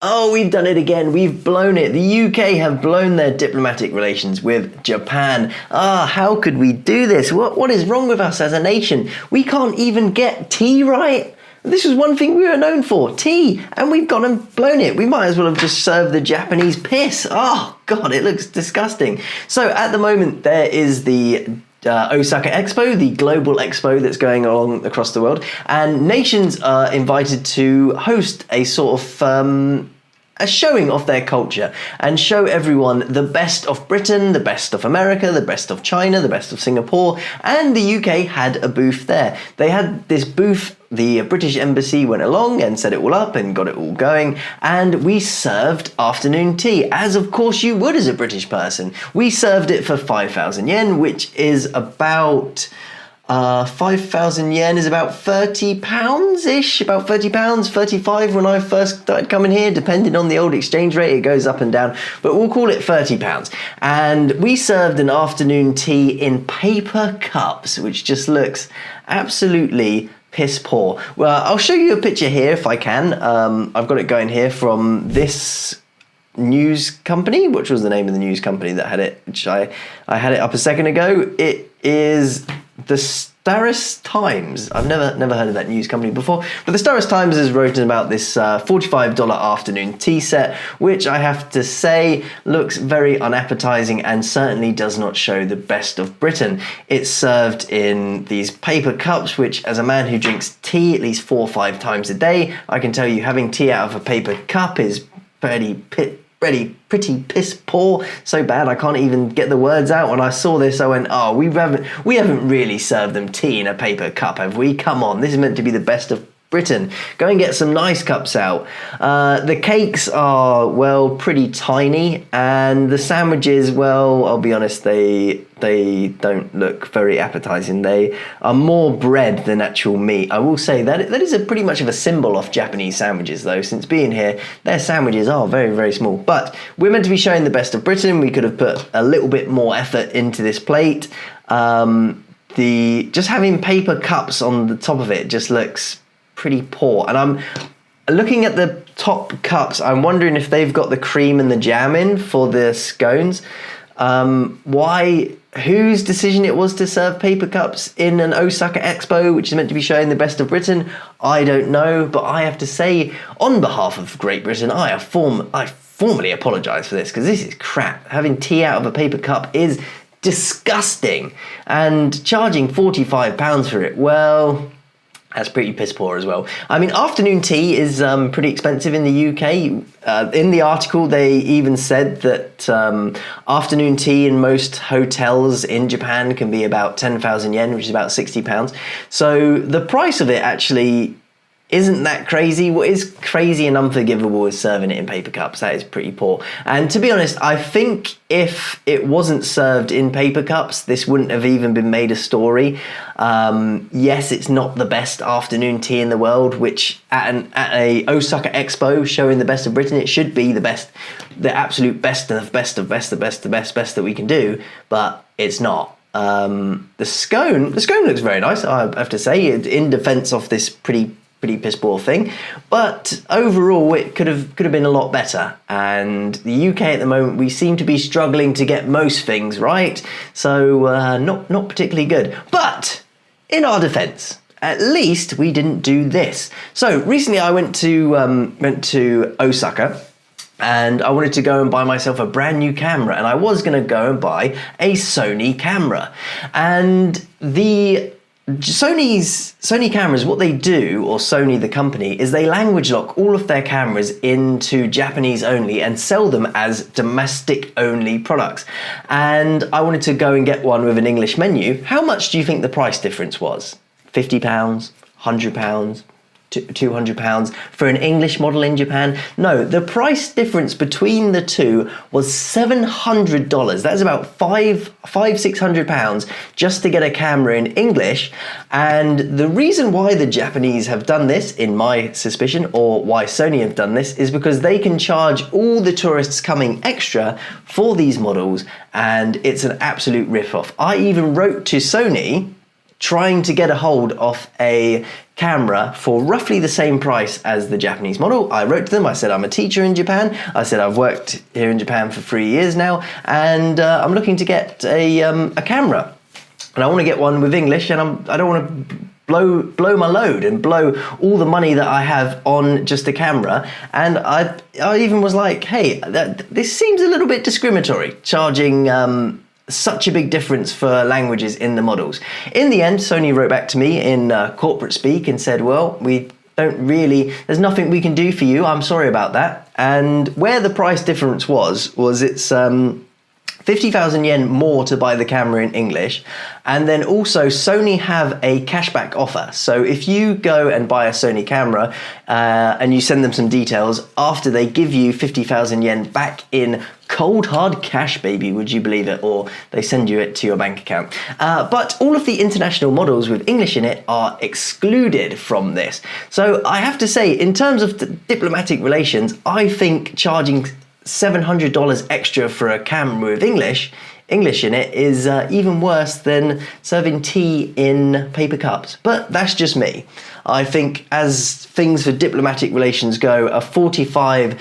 Oh, we've done it again. We've blown it. The UK have blown their diplomatic relations with Japan. How could we do this? What is wrong with us as a nation? We can't even get tea right. This was one thing we were known for, tea, and we've gone and blown it. We might as well have just served the Japanese piss. Oh, God, it looks disgusting. So at the moment, there is the Osaka Expo, the global expo that's going on across the world, and nations are invited to host a sort of a showing of their culture and show everyone the best of Britain, the best of America, the best of China, the best of Singapore, and the UK had a booth there. They had this booth, the British Embassy went along and set it all up and got it all going, and we served afternoon tea, as of course you would as a British person. We served it for 5,000 yen, which is about 5,000 yen is about 30 pounds-ish, about 30 pounds, 35 when I first started coming here, depending on the old exchange rate, it goes up and down, but we'll call it 30 pounds. And we served an afternoon tea in paper cups, which just looks absolutely piss poor. Well, I'll show you a picture here if I can. I've got it going here from this news company. Which was the name of the news company that had it, which I had it up a second ago. It is the Starus Times. I've never heard of that news company before, but the Starus Times has written about this $45 afternoon tea set, which I have to say looks very unappetizing and certainly does not show the best of Britain. It's served in these paper cups, which as a man who drinks tea at least 4 or 5 times a day, I can tell you having tea out of a paper cup is pretty pretty piss poor, so bad I can't even get the words out. When I saw this I went, oh, we haven't really served them tea in a paper cup, have we? Come on, this is meant to be the best of Britain. Go and get some nice cups out. The cakes are, well, pretty tiny, and the sandwiches, well, I'll be honest, they don't look very appetizing. They are more bread than actual meat. I will say that is a pretty much of a symbol of Japanese sandwiches, though. Since being here, their sandwiches are very, very small. But we're meant to be showing the best of Britain. We could have put a little bit more effort into this plate. Just having paper cups on the top of it just looks pretty poor. And I'm looking at the top cups, I'm wondering if they've got the cream and the jam in for the scones. Whose decision it was to serve paper cups in an Osaka Expo, which is meant to be showing the best of Britain, I don't know. But I have to say, on behalf of Great Britain, I formally apologise for this, because this is crap. Having tea out of a paper cup is disgusting, and charging £45 for it, well, that's pretty piss poor as well. I mean, afternoon tea is pretty expensive in the UK. In the article, they even said that afternoon tea in most hotels in Japan can be about 10,000 yen, which is about £60. So the price of it actually isn't that crazy. What is crazy and unforgivable is serving it in paper cups. That is pretty poor. And to be honest, I think if it wasn't served in paper cups, this wouldn't have even been made a story. Yes, it's not the best afternoon tea in the world, which at a Osaka Expo showing the best of Britain, it should be the best, the absolute best of best of best, the best that we can do, but it's not. The scone looks very nice, I have to say, in defense of this pretty piss poor thing, but overall it could have been a lot better. And the UK at the moment, we seem to be struggling to get most things right, so not particularly good. But in our defense, at least we didn't do this. So recently I went to Osaka, and I wanted to go and buy myself a brand new camera, and I was going to go and buy a Sony camera. And the Sony cameras, what they do, or Sony the company, is they language lock all of their cameras into Japanese only and sell them as domestic only products. And I wanted to go and get one with an English menu. How much do you think the price difference was? £50, £100, £200 for an English model in Japan? No, the price difference between the two was $700. That's about £600 just to get a camera in English. And the reason why the Japanese have done this, in my suspicion, or why Sony have done this, is because they can charge all the tourists coming extra for these models, and it's an absolute rip-off. I even wrote to Sony trying to get a hold of a camera for roughly the same price as the Japanese model. I wrote to them, I said I'm a teacher in Japan, I said I've worked here in Japan for 3 years now, and I'm looking to get a camera. And I want to get one with English, and I don't want to blow my load and blow all the money that I have on just a camera. And I even was like, hey, this seems a little bit discriminatory, charging such a big difference for languages in the models. In the end, Sony wrote back to me in corporate speak and said, well, there's nothing we can do for you, I'm sorry about that. And where the price difference was it's 50,000 yen more to buy the camera in English. And then also Sony have a cashback offer. So if you go and buy a Sony camera and you send them some details, after they give you 50,000 yen back in cold hard cash, baby, would you believe it? Or they send you it to your bank account. But all of the international models with English in it are excluded from this. So I have to say, in terms of diplomatic relations, I think charging $700 extra for a camera with English in it is even worse than serving tea in paper cups. But that's just me. I think as things for diplomatic relations go, a $45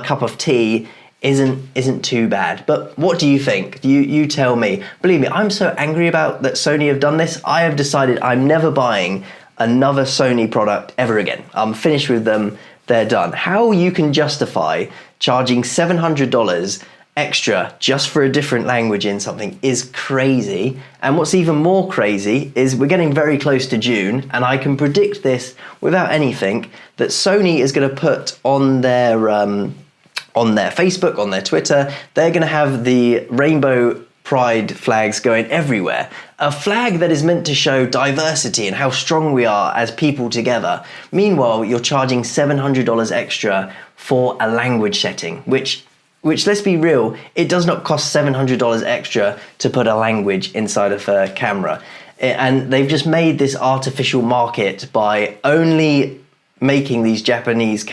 cup of tea isn't too bad. But what do you think? You tell me. Believe me, I'm so angry about that Sony have done this. I have decided I'm never buying another Sony product ever again. I'm finished with them. They're done. How you can justify charging $700 extra just for a different language in something is crazy. And what's even more crazy is we're getting very close to June, and I can predict this without anything, that Sony is going to put on their Facebook, on their Twitter, they're going to have the rainbow pride flags going everywhere. A flag that is meant to show diversity and how strong we are as people together. Meanwhile, you're charging $700 extra for a language setting, which let's be real, it does not cost $700 extra to put a language inside of a camera. And they've just made this artificial market by only making these Japanese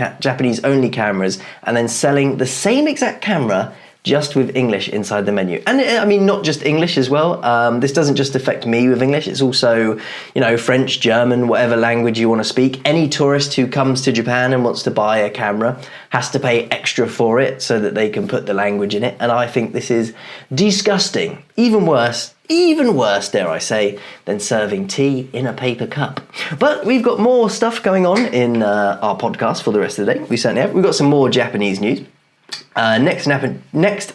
only cameras and then selling the same exact camera just with English inside the menu. And I mean, not just English as well. This doesn't just affect me with English. It's also, French, German, whatever language you want to speak. Any tourist who comes to Japan and wants to buy a camera has to pay extra for it so that they can put the language in it. And I think this is disgusting. Even worse, dare I say, than serving tea in a paper cup. But we've got more stuff going on in our podcast for the rest of the day. We certainly have. We've got some more Japanese news. Next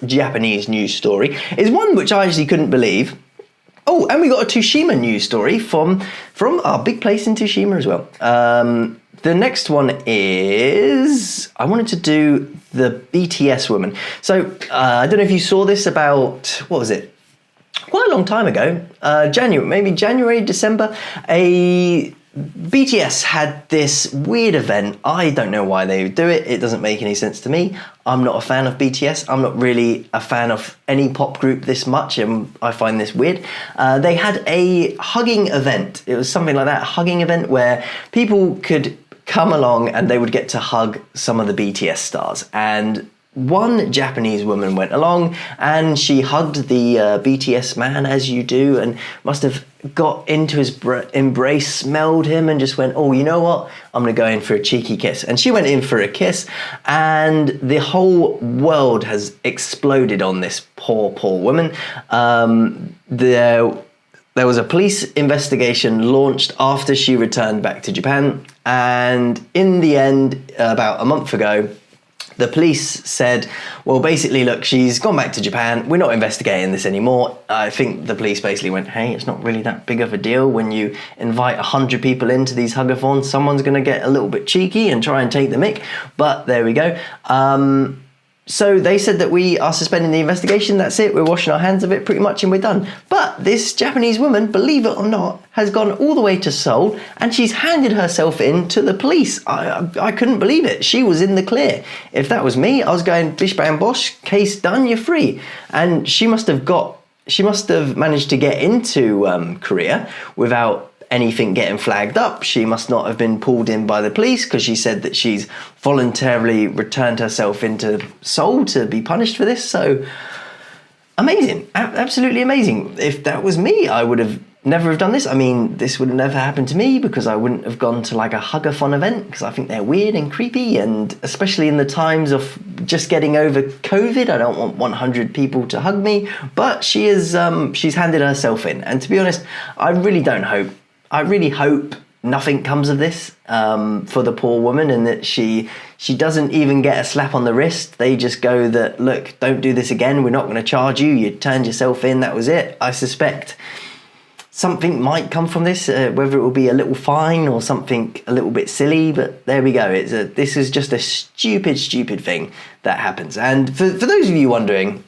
Japanese news story is one which I actually couldn't believe. Oh, and we got a Tsushima news story from our big place in Tsushima as well. The next one is, I wanted to do the BTS woman. So I don't know if you saw this about, what was it? Quite a long time ago, January, December, BTS had this weird event. I don't know why they would do it. It doesn't make any sense to me. I'm not a fan of BTS. I'm not really a fan of any pop group this much, and I find this weird. They had a hugging event. It was something like that, a hugging event where people could come along and they would get to hug some of the BTS stars. And one Japanese woman went along and she hugged the BTS man, as you do, and must have got into his embrace, smelled him, and just went, oh, you know what? I'm going to go in for a cheeky kiss. And she went in for a kiss, and the whole world has exploded on this poor woman. There was a police investigation launched after she returned back to Japan, and in the end, about a month ago, the police said, well, basically, look, she's gone back to Japan. We're not investigating this anymore. I think the police basically went, hey, it's not really that big of a deal. When you invite 100 people into these huggathons, someone's going to get a little bit cheeky and try and take the mick. But there we go. So they said that we are suspending the investigation. That's it. We're washing our hands of it pretty much and we're done. But this Japanese woman, believe it or not, has gone all the way to Seoul and she's handed herself in to the police. I couldn't believe it. She was in the clear. If that was me, I was going, bish bang bosh, case done, you're free. And she must have managed to get into Korea without anything getting flagged up. She must not have been pulled in by the police because she said that she's voluntarily returned herself into Seoul to be punished for this. So amazing, absolutely amazing. If that was me, I would have never have done this. I mean, this would have never happened to me because I wouldn't have gone to like a hug-a-thon event because I think they're weird and creepy, and especially in the times of just getting over COVID, I don't want 100 people to hug me. But she's handed herself in, and to be honest, I really hope nothing comes of this for the poor woman, and that she doesn't even get a slap on the wrist. They just go that, look, don't do this again. We're not going to charge you. You turned yourself in. That was it. I suspect something might come from this, whether it will be a little fine or something a little bit silly, but there we go. This is just a stupid thing that happens. And for those of you wondering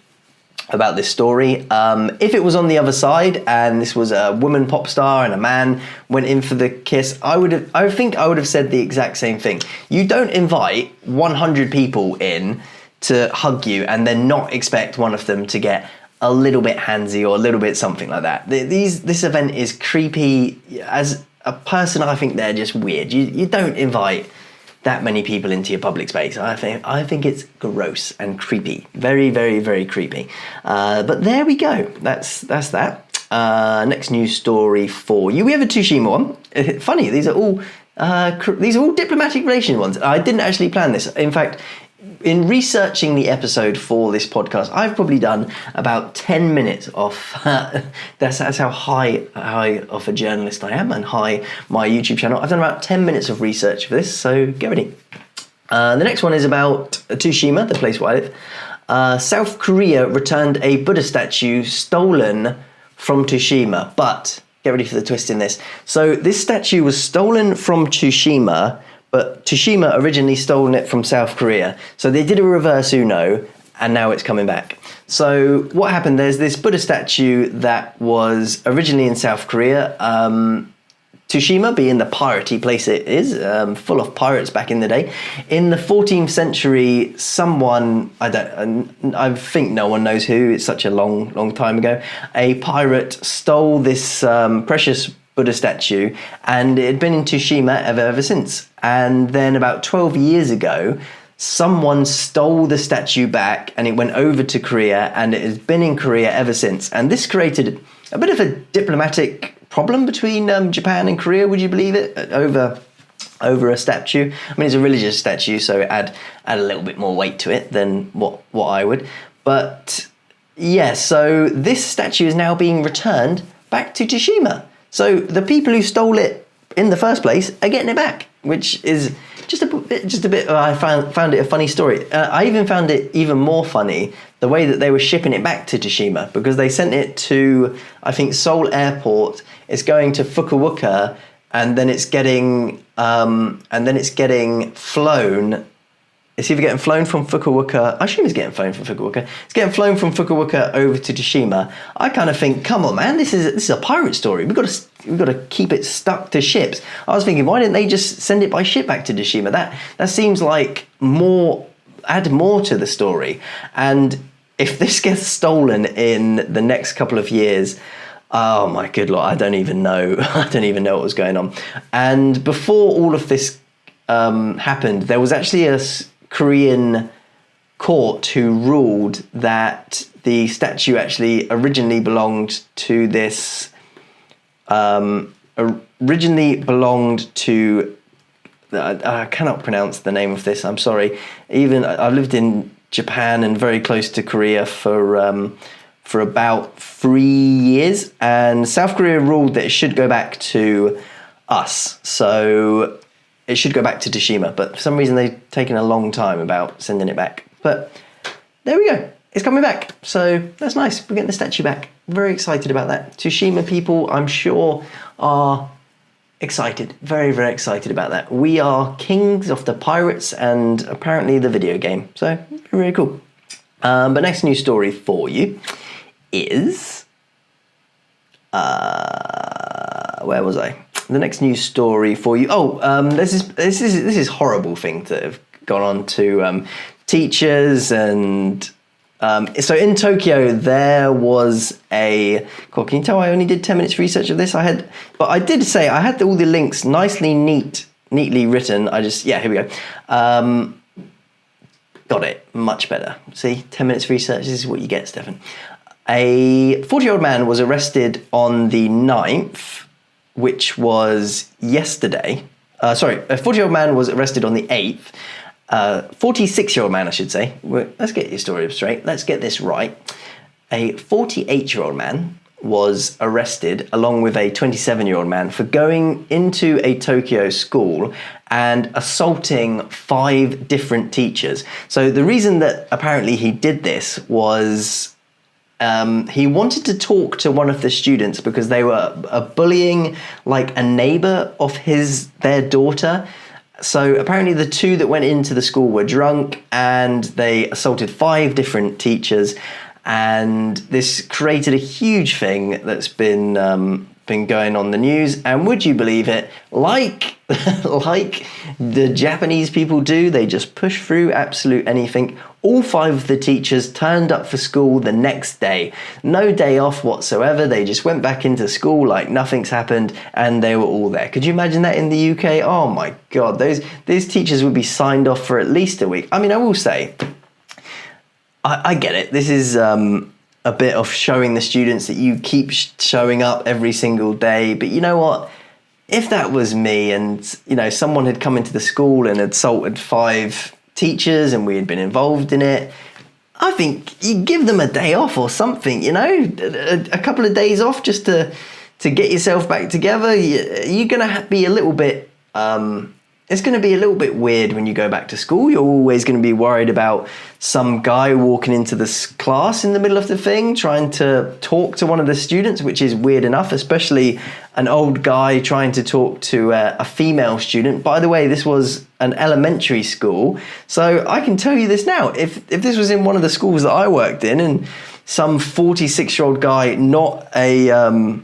about this story, if it was on the other side and this was a woman pop star and a man went in for the kiss, I think I would have said the exact same thing. You don't invite 100 people in to hug you and then not expect one of them to get a little bit handsy or a little bit something like that. This event is creepy. As a person, I think they're just weird. You don't invite that many people into your public space. I think it's gross and creepy. Very creepy. But there we go. That's that. Next news story for you. We have a Tsushima one. Funny, these are all diplomatic relation ones. I didn't actually plan this. In fact, in researching the episode for this podcast, I've probably done about 10 minutes off. That's how high of a journalist I am, and high my YouTube channel. I've done about 10 minutes of research for this, so get ready. The next one is about Tsushima, the place where I live. South Korea returned a Buddha statue stolen from Tsushima, but get ready for the twist in this. So this statue was stolen from Tsushima, but Tsushima originally stolen it from South Korea. So they did a reverse Uno, and now it's coming back. So what happened, there's this Buddha statue that was originally in South Korea. Tsushima being the piratey place it is, full of pirates back in the day. In the 14th century, someone, I think no one knows who, it's such a long time ago, a pirate stole this precious Buddha statue, and it had been in Tsushima ever since. And then about 12 years ago, someone stole the statue back, and it went over to Korea, and it has been in Korea ever since. And this created a bit of a diplomatic problem between Japan and Korea, would you believe it, over a statue. I mean, it's a religious statue, so it add a little bit more weight to it than what I would. But yeah, so this statue is now being returned back to Tsushima. So the people who stole it in the first place are getting it back, which is just a bit. I found it a funny story. I even found it even more funny the way that they were shipping it back to Tsushima, because they sent it to, I think, Seoul Airport. It's going to Fukuoka, and then it's getting flown. It's either getting flown from Fukuoka. I assume it's getting flown from Fukuoka. It's getting flown from Fukuoka over to Tsushima. I kind of think, come on, man, this is a pirate story. We've got to keep it stuck to ships. I was thinking, why didn't they just send it by ship back to Tsushima? That seems like add more to the story. And if this gets stolen in the next couple of years, oh my good Lord, I don't even know. I don't even know what was going on. And before all of this happened, there was actually a Korean court who ruled that the statue actually originally belonged to this. Originally belonged to. I cannot pronounce the name of this. I'm sorry. Even I lived in Japan and very close to Korea for about 3 years, and South Korea ruled that it should go back to us. So it should go back to Tsushima, but for some reason they've taken a long time about sending it back. But there we go. It's coming back. So that's nice. We're getting the statue back. Very excited about that. Tsushima people, I'm sure, are excited. Very excited about that. We are kings of the pirates and apparently the video game. So very cool. But next news story for you is... where was I? The next news story for you. This is horrible thing that have gone on to teachers, and so in Tokyo there was a. Cool, can you tell I only did 10 minutes research of this? But I did say I had all the links neatly written. Here we go. Got it much better. See, 10 minutes research. This is what you get, Stefan. A 40-year-old man was arrested on the 9th, which was yesterday. A 40-year-old man was arrested on the 8th. 46-year-old man, I should say. Let's get your story straight. Let's get this right. A 48-year-old man was arrested along with a 27-year-old man for going into a Tokyo school and assaulting 5 different teachers. So the reason that apparently he did this was he wanted to talk to one of the students because they were bullying like a neighbor of their daughter. So apparently the 2 that went into the school were drunk and they assaulted 5 different teachers. And this created a huge thing that's been going on the news. And would you believe it? Like the Japanese people do, they just push through absolute anything. All 5 of the teachers turned up for school the next day. No day off whatsoever. They just went back into school like nothing's happened, and they were all there. Could you imagine that in the UK? Oh my God, these teachers would be signed off for at least a week. I mean, I will say, I get it. This is a bit of showing the students that you keep showing up every single day. But you know what? If that was me and, someone had come into the school and assaulted 5 teachers and we had been involved in it, I think you give them a day off or something, a couple of days off just to get yourself back together. You're going to be a little bit... it's going to be a little bit weird when you go back to school. You're always going to be worried about some guy walking into this class in the middle of the thing, trying to talk to one of the students, which is weird enough, especially an old guy trying to talk to a female student. By the way, this was an elementary school. So I can tell you this now. If this was in one of the schools that I worked in and some 46-year-old guy, not a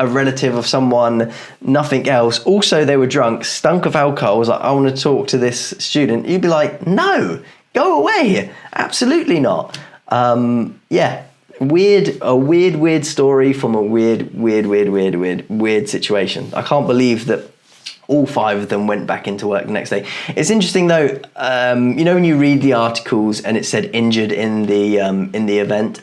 relative of someone, nothing else. Also, they were drunk, stunk of alcohol. Was like, I want to talk to this student. You'd be like, no, go away. Absolutely not. Weird story from a weird situation. I can't believe that all 5 of them went back into work the next day. It's interesting though, when you read the articles and it said injured in the event,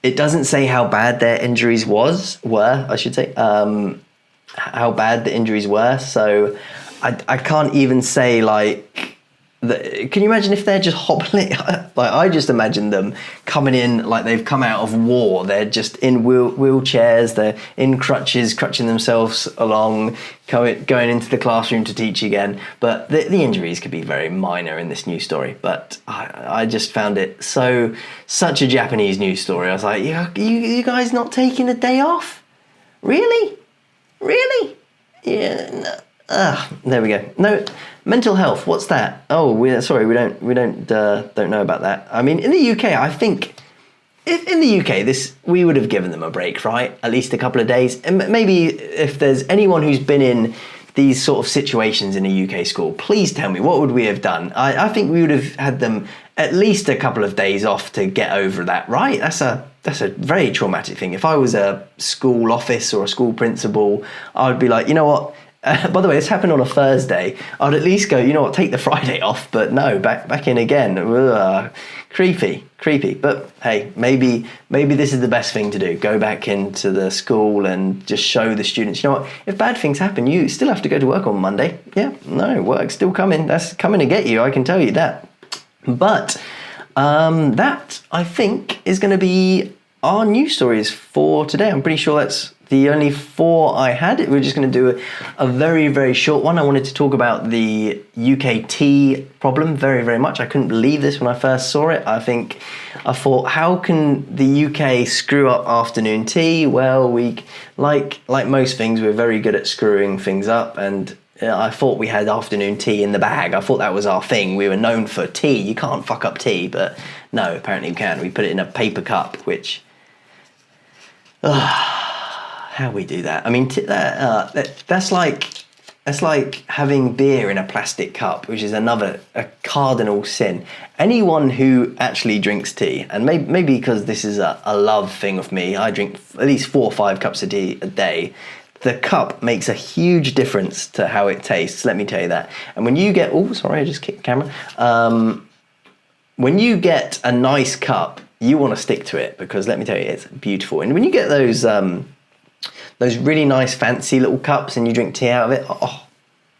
it doesn't say how bad their injuries were, I should say, how bad the injuries were. So I can't even say can you imagine if they're just hobbling? I just imagine them coming in like they've come out of war. They're just in wheelchairs, they're in crutches, crutching themselves along, going into the classroom to teach again. But the injuries could be very minor in this news story. But I just found it such a Japanese news story. I was like, you guys not taking a day off? Really? Yeah. There we go. No, mental health. What's that? Oh, we don't know about that. I mean, in the UK, I think in the UK, we would have given them a break, right? At least a couple of days. And maybe if there's anyone who's been in these sort of situations in a UK school, please tell me, what would we have done? I think we would have had them at least a couple of days off to get over that, right? That's a very traumatic thing. If I was a school office or a school principal, I would be like, you know what? By the way, this happened on a Thursday. I'd at least go, take the Friday off, but no, back in again. Creepy. But hey, maybe this is the best thing to do. Go back into the school and just show the students, you know what, if bad things happen, you still have to go to work on Monday. Yeah, no, work's still coming. That's coming to get you, I can tell you that. But that, I think, is going to be our news stories for today. I'm pretty sure that's the only 4 I had. We're just going to do a very, very short one. I wanted to talk about the UK tea problem very, very much. I couldn't believe this when I first saw it. I thought, how can the UK screw up afternoon tea? Well, we like most things, we're very good at screwing things up, and I thought we had afternoon tea in the bag. I thought that was our thing. We were known for tea. You can't fuck up tea, but no, apparently we can. We put it in a paper cup, which... how we do that? I mean, that's like having beer in a plastic cup, which is a cardinal sin. Anyone who actually drinks tea, and maybe because this is a love thing of me, I drink at least 4 or 5 cups of tea a day. The cup makes a huge difference to how it tastes, let me tell you that. And when you get... Oh, sorry, I just kicked the camera. When you get a nice cup, you want to stick to it, because let me tell you, it's beautiful. And when you get those really nice fancy little cups and you drink tea out of it, oh,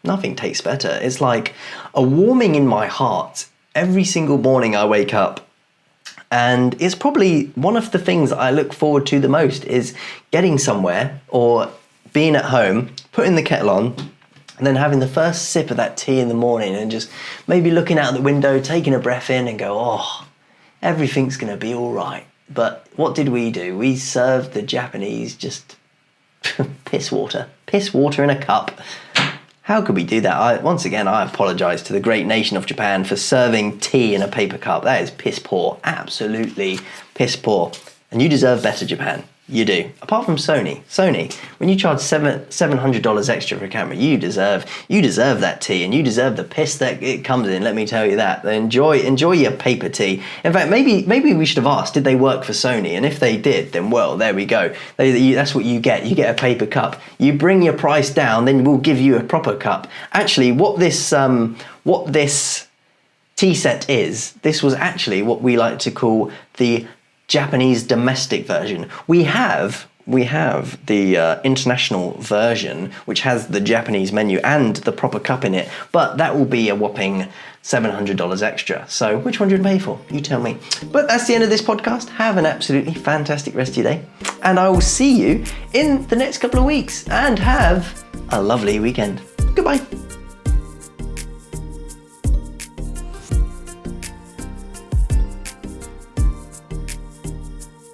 nothing tastes better. It's like a warming in my heart every single morning I wake up. And it's probably one of the things I look forward to the most, is getting somewhere or being at home, putting the kettle on, and then having the first sip of that tea in the morning and just maybe looking out the window, taking a breath in and go, oh, everything's going to be all right. But what did we do? We served the Japanese just piss water in a cup. How could we do that? Once again, I apologise to the great nation of Japan for serving tea in a paper cup. That is piss poor, absolutely piss poor. And you deserve better, Japan. You do. Apart from Sony, when you charge $700 extra for a camera, you deserve that tea, and you deserve the piss that it comes in. Let me tell you that. Enjoy your paper tea. In fact, maybe we should have asked, did they work for Sony? And if they did, then well, there we go. That's what you get. You get a paper cup. You bring your price down, then we'll give you a proper cup. Actually, what this tea set is, this was actually what we like to call the Japanese domestic version. We have the international version, which has the Japanese menu and the proper cup in it, but that will be a whopping $700 extra. So which one do you pay for? You tell me. But that's the end of this podcast. Have an absolutely fantastic rest of your day, and I will see you in the next couple of weeks, and have a lovely weekend. Goodbye.